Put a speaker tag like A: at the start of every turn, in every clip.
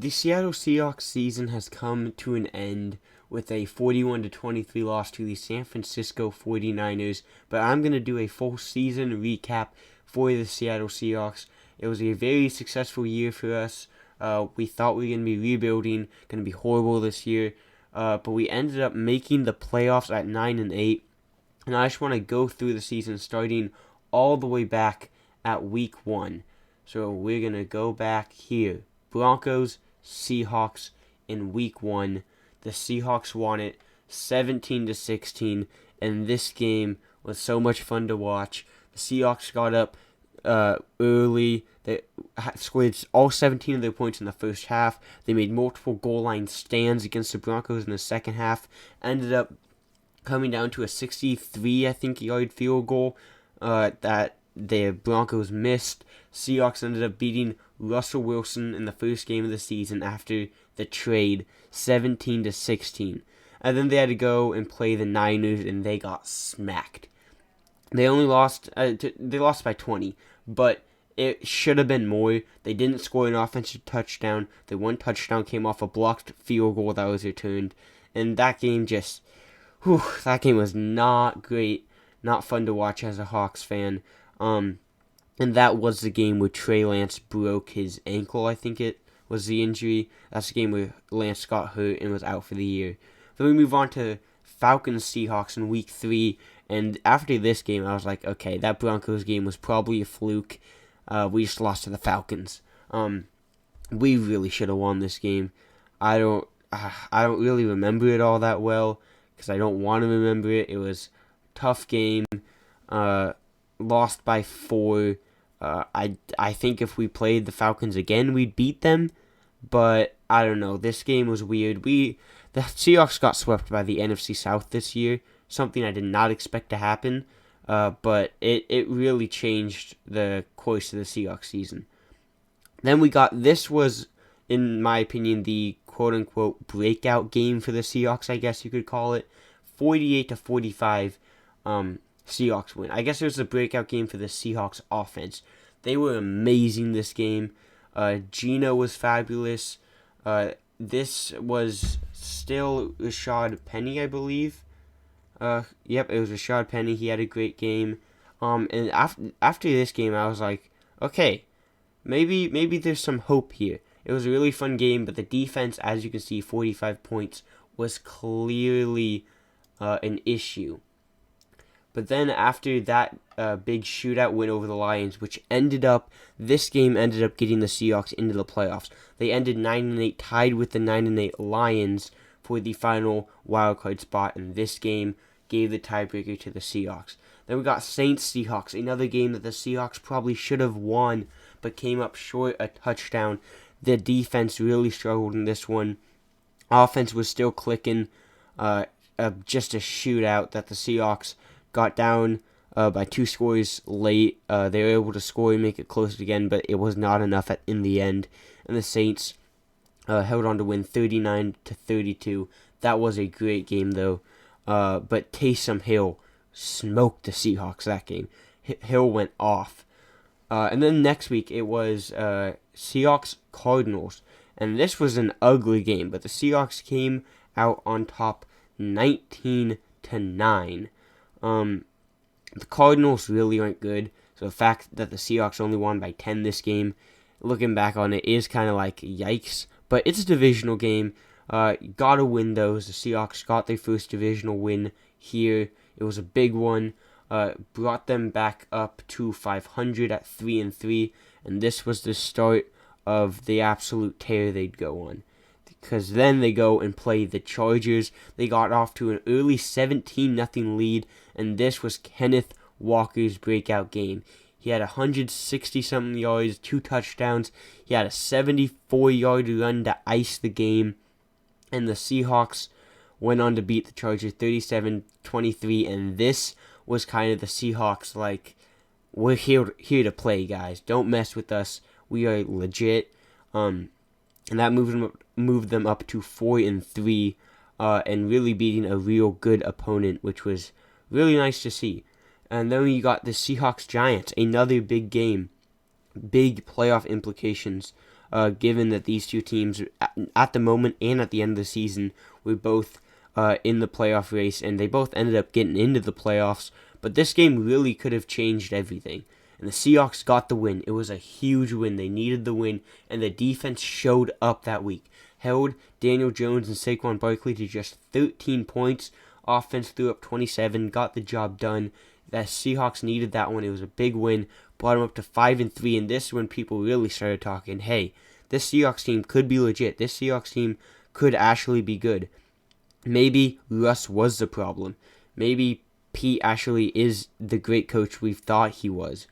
A: The Seattle Seahawks season has come to an end with a 41-23 loss to the San Francisco 49ers, but I'm going to do a full season recap for the Seattle Seahawks. It was a very successful year for us. We thought we were going to be rebuilding, going to be horrible this year, but we ended up making the playoffs at 9-8. And I just want to go through the season starting all the way back at week 1. So we're going to go back here. Broncos, Seahawks in week 1. The Seahawks won it 17-16, and this game was so much fun to watch. The Seahawks got up early. They scored all 17 of their points in the first half. They made multiple goal line stands against the Broncos in the second half. Ended up coming down to a 63, yard field goal that the Broncos missed. Seahawks ended up beating Russell Wilson in the first game of the season after the trade, 17-16. And then they had to go and play the Niners, and they got smacked. They only lost. They lost by 20, but it should have been more. They didn't score an offensive touchdown. The one touchdown came off a blocked field goal that was returned, and that game that game was not great, not fun to watch as a Hawks fan. And that was the game where Trey Lance broke his ankle, I think it was the injury. That's the game where Lance got hurt and was out for the year. Then we move on to Falcons-Seahawks in week 3, and after this game, I was like, okay, that Broncos game was probably a fluke. We just lost to the Falcons. We really should have won this game. I don't really remember it all that well, because I don't want to remember it. It was a tough game. Lost by 4. I think if we played the Falcons again, we'd beat them. But I don't know. This game was weird. The Seahawks got swept by the NFC South this year. Something I did not expect to happen. But it really changed the course of the Seahawks season. Then this was, in my opinion, the quote-unquote breakout game for the Seahawks, I guess you could call it. 48-45 Seahawks win. I guess it was a breakout game for the Seahawks offense. They were amazing this game. Geno was fabulous. This was still Rashad Penny, I believe. Yep, it was Rashad Penny. He had a great game. And after this game, I was like, okay, maybe there's some hope here. It was a really fun game, but the defense, as you can see, 45 points, was clearly an issue. But then after that big shootout win over the Lions, this game ended up getting the Seahawks into the playoffs. They ended 9-8, tied with the 9-8 Lions for the final wildcard spot, and this game gave the tiebreaker to the Seahawks. Then we got Saints-Seahawks, another game that the Seahawks probably should have won, but came up short a touchdown. The defense really struggled in this one. Offense was still clicking. Just a shootout that the Seahawks got down by 2 scores late. They were able to score and make it close again, but it was not enough in the end. And the Saints held on to win 39-32. That was a great game, though. But Taysom Hill smoked the Seahawks that game. Hill went off. And then next week, it was Seahawks-Cardinals. And this was an ugly game, but the Seahawks came out on top 19-9. The Cardinals really aren't good, so the fact that the Seahawks only won by 10 this game, looking back on it, is kind of like yikes. But it's a divisional game. Gotta win those. The Seahawks got their first divisional win here. It was a big one. Brought them back up to 500 at 3-3, and this was the start of the absolute tear they'd go on. Because then they go and play the Chargers. They got off to an early 17-0 lead, and this was Kenneth Walker's breakout game. He had 160-something yards, 2 touchdowns. He had a 74-yard run to ice the game, and the Seahawks went on to beat the Chargers 37-23, and this was kind of the Seahawks, like, we're here to play, guys. Don't mess with us. We are legit. And that moved them up to 4-3, and really beating a real good opponent, which was really nice to see. And then you got the Seahawks-Giants, another big game, big playoff implications. given that these two teams, at the moment and at the end of the season, were both in the playoff race, and they both ended up getting into the playoffs. But this game really could have changed everything. And the Seahawks got the win. It was a huge win. They needed the win, and the defense showed up that week. Held Daniel Jones and Saquon Barkley to just 13 points. Offense threw up 27, got the job done. The Seahawks needed that one. It was a big win. Brought them up to 5-3, and this is when people really started talking, hey, this Seahawks team could be legit. This Seahawks team could actually be good. Maybe Russ was the problem. Maybe Pete actually is the great coach we thought he was.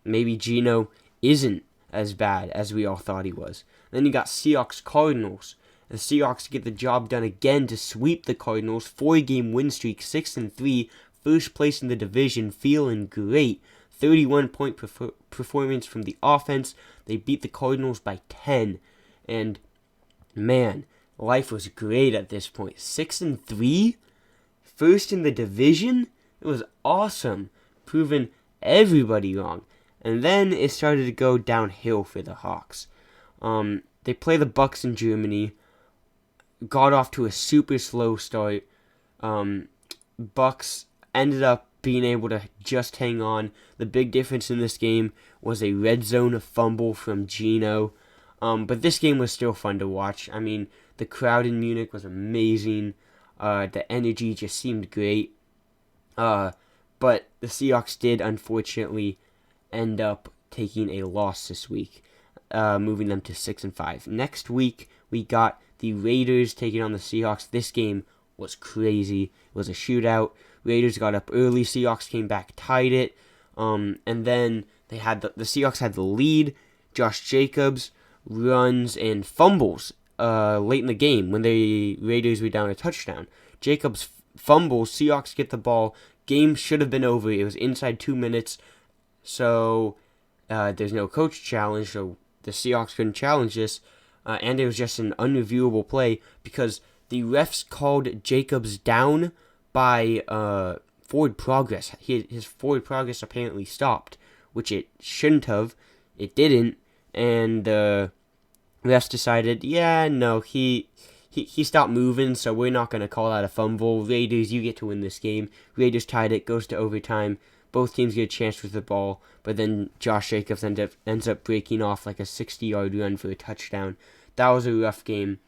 A: Maybe Geno isn't as bad as we all thought he was. Then you got Seahawks Cardinals. The Seahawks get the job done again to sweep the Cardinals. 4-game win streak, 6-3, first place in the division, feeling great. 31-point performance from the offense. They beat the Cardinals by 10, and man, life was great at this point. 6-3, first in the division. It was awesome, proving everybody wrong. And then it started to go downhill for the Hawks. They play the Bucks in Germany. Got off to a super slow start. Bucks ended up being able to just hang on. The big difference in this game was a red zone fumble from Geno. But this game was still fun to watch. I mean, the crowd in Munich was amazing. The energy just seemed great. But the Seahawks did, unfortunately, end up taking a loss this week, moving them to 6-5. Next week, we got the Raiders taking on the Seahawks. This game was crazy. It was a shootout. Raiders got up early. Seahawks came back, tied it. And then they had the Seahawks had the lead. Josh Jacobs runs and fumbles late in the game when the Raiders were down a touchdown. Jacobs fumbles. Seahawks get the ball. Game should have been over. It was inside 2 minutes. So there's no coach challenge. So the Seahawks couldn't challenge this. And it was just an unreviewable play because the refs called Jacobs down by forward progress. His forward progress apparently stopped, which it shouldn't have. It didn't, and the refs decided, yeah, no, he stopped moving, so we're not going to call that a fumble. Raiders, you get to win this game. Raiders tied it, goes to overtime. Both teams get a chance with the ball, but then Josh Jacobs ends up breaking off like a 60-yard run for a touchdown. That was a rough game.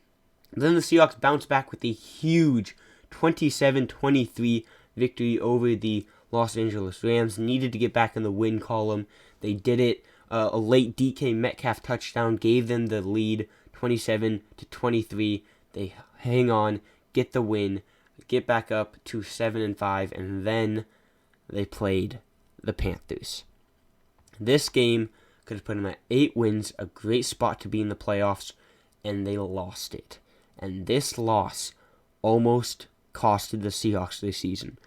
A: Then the Seahawks bounced back with a huge 27-23 victory over the Los Angeles Rams. Needed to get back in the win column. They did it. A late DK Metcalf touchdown gave them the lead, 27-23. They hang on, get the win, get back up to 7-5, and then they played the Panthers. This game could have put them at 8 wins, a great spot to be in the playoffs, and they lost it. And this loss almost costed the Seahawks this season.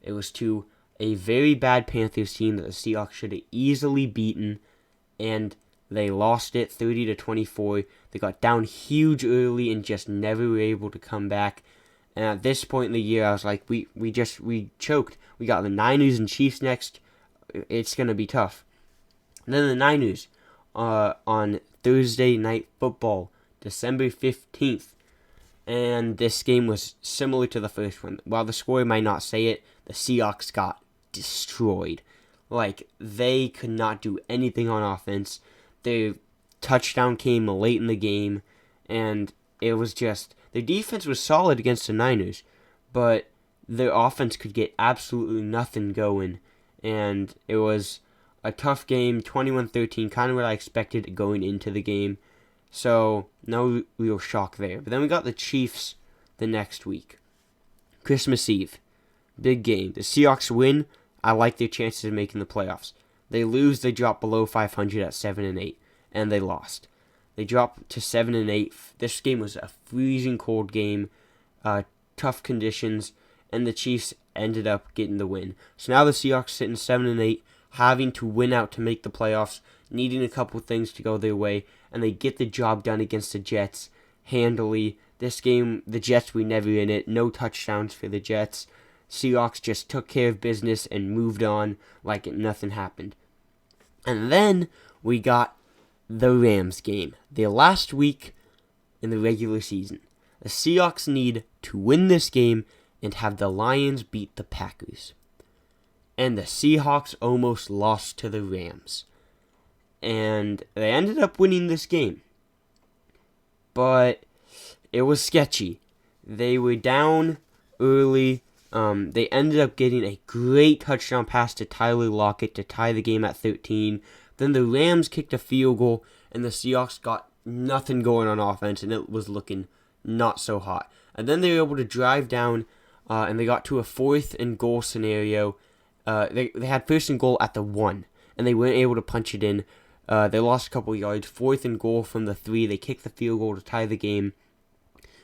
A: It was to a very bad Panthers team that the Seahawks should have easily beaten, and they lost it 30-24. They got down huge early and just never were able to come back. And at this point in the year, I was like, we choked. We got the Niners and Chiefs next. It's going to be tough. And then the Niners on Thursday Night Football, December 15th. And this game was similar to the first one. While the score might not say it, the Seahawks got destroyed. Like, they could not do anything on offense. Their touchdown came late in the game, and it was just, their defense was solid against the Niners, but their offense could get absolutely nothing going. And it was a tough game, 21-13, kind of what I expected going into the game. So, no real shock there. But then we got the Chiefs the next week. Christmas Eve. Big game. The Seahawks win. I like their chances of making the playoffs. They lose. They drop below 500 at 7-8. And they lost. They dropped to 7-8. This game was a freezing cold game. Tough conditions. And the Chiefs ended up getting the win. So now the Seahawks sitting 7-8. Having to win out to make the playoffs. Needing a couple things to go their way. And they get the job done against the Jets handily. This game, the Jets were never in it. No touchdowns for the Jets. Seahawks just took care of business and moved on like nothing happened. And then we got the Rams game, the last week in the regular season. The Seahawks need to win this game and have the Lions beat the Packers. And the Seahawks almost lost to the Rams. And they ended up winning this game. But it was sketchy. They were down early. They ended up getting a great touchdown pass to Tyler Lockett to tie the game at 13. Then the Rams kicked a field goal, and the Seahawks got nothing going on offense, and it was looking not so hot. And then they were able to drive down, and they got to a 4th and goal scenario. They had 1st and goal at the 1, and they weren't able to punch it in. They lost a couple yards. 4th and goal from the 3. They kicked the field goal to tie the game.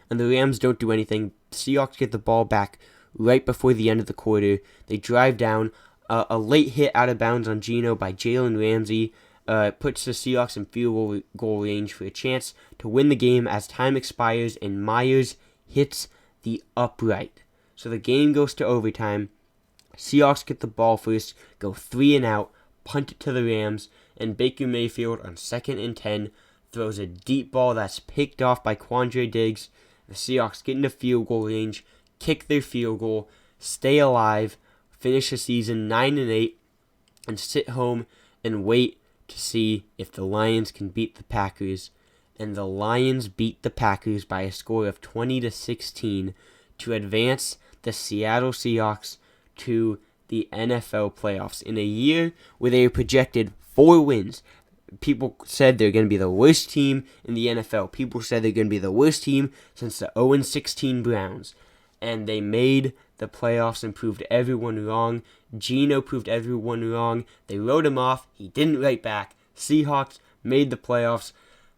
A: And the Rams don't do anything. Seahawks get the ball back right before the end of the quarter. They drive down. A late hit out of bounds on Geno by Jalen Ramsey puts the Seahawks in field goal range for a chance to win the game as time expires and Myers hits the upright. So the game goes to overtime. Seahawks get the ball first, go 3 and out, punt it to the Rams, and Baker Mayfield on 2nd and 10 throws a deep ball that's picked off by Quandre Diggs. The Seahawks get into field goal range, kick their field goal, stay alive, finish the season 9-8, and sit home and wait to see if the Lions can beat the Packers. And the Lions beat the Packers by a score of 20-16 to advance the Seattle Seahawks to the NFL playoffs in a year where they were projected 4 wins. People said they're going to be the worst team in the NFL. People said they're going to be the worst team since the 0-16 Browns. And they made the playoffs and proved everyone wrong. Geno proved everyone wrong. They wrote him off. He didn't write back. Seahawks made the playoffs,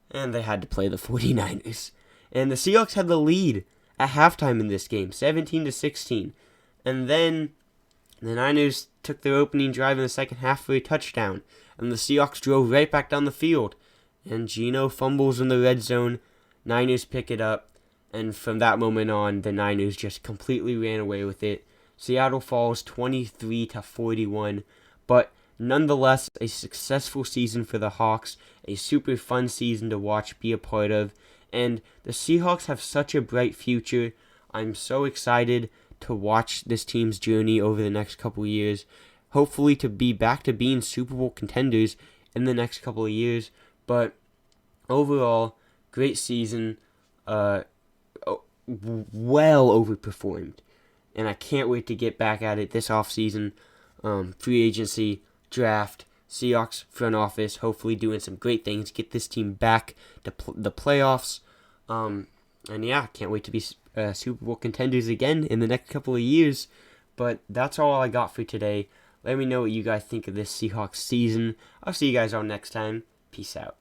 A: and they had to play the 49ers. And the Seahawks had the lead at halftime in this game, 17-16. And then the Niners took their opening drive in the second half for a touchdown. And the Seahawks drove right back down the field. And Geno fumbles in the red zone. Niners pick it up. And from that moment on, the Niners just completely ran away with it. Seattle falls 23-41. But nonetheless, a successful season for the Hawks. A super fun season to watch, be a part of. And the Seahawks have such a bright future. I'm so excited to watch this team's journey over the next couple of years. Hopefully to be back to being Super Bowl contenders in the next couple of years. But overall, great season. Well overperformed. And I can't wait to get back at it this offseason. Free agency, draft, Seahawks front office, hopefully doing some great things. Get this team back to the playoffs. And yeah, can't wait to be Super Bowl contenders again in the next couple of years. But that's all I got for today. Let me know what you guys think of this Seahawks season. I'll see you guys all next time. Peace out.